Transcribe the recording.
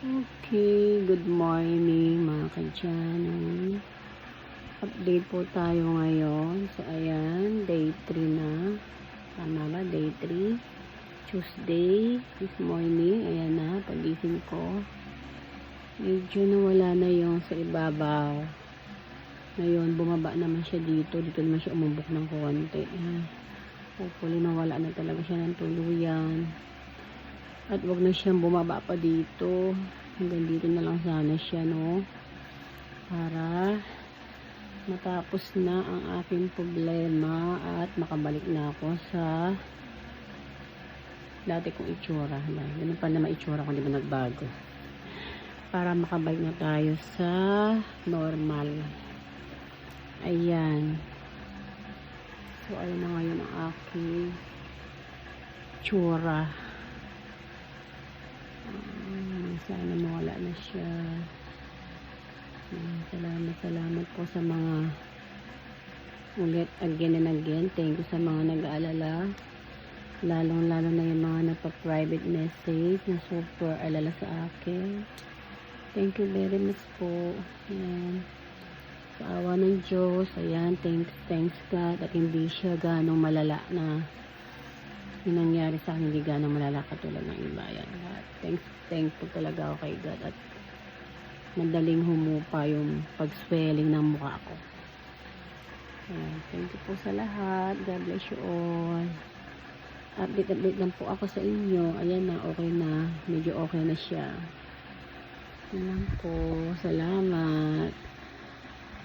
Okay, good morning mga kadyanan. Update po tayo ngayon. So, ayan, day 3 na. Tama ba? Day 3. Tuesday, this morning. Ayan na, pagising ko. Medyo nawala na yung sa ibabaw. Ngayon, bumaba naman siya dito. Dito naman siya umubok ng konti. Hopefully, nawala na talaga siya ng tuluyan. At wag na siyang bumaba pa dito. Hanggang dito na lang sana siya, no? Para matapos na ang aking problema at makabalik na ako sa dati kong itsura. Ganun pa naman itsura ko, di ba nagbago? Para makabalik na tayo sa normal. Ayan. So, ayun na ngayon ang aking itsura. Sana mawala na siya. Salamat po sa mga ulit again and again. Thank you sa mga nag-aalala. Lalong-lalo na yung mga nagpa-private message na super alala sa akin. Thank you very much po. Ayan. Sa awa ng Diyos. Ayan. Thanks God. At hindi siya ganong malala na yung nangyari sa akin, hindi ganang malala katulad ng iba. Yan. Thankful talaga ako kay God at madaling humupa yung pag-swelling ng mukha ko. Ayan. Thank you po sa lahat. God bless you all. Update lang po ako sa inyo. Ayan na, okay na. Medyo okay na siya. Yan lang po. Salamat.